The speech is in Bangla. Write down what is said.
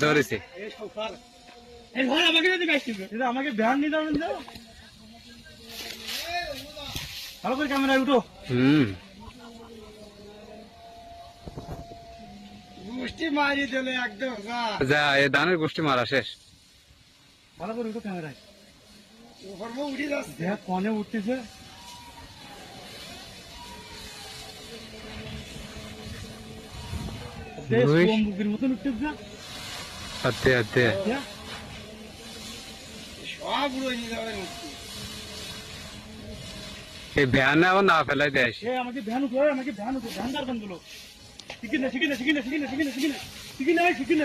ধরেছে আমাকে ধ্যান নিতে হবে ভালো করে ক্যামেরায় উঠো। গোষ্ঠী মারি দিলে একদম যা এ ধানের গোষ্ঠী মারা শেষ। ভালো করে উঠো ক্যামেরায় উঠে যাচ্ছে দেখ কনে উঠতেছে মুখের মতন উঠতেছে আতে আতে সব উড়ে যাবে এই ভ্যান না ফেলাই দেয় আমাকে ভ্যান উঠো আমাকে ভ্যান উঠো ভ্যান দাঁড়ান গুলো শিখি না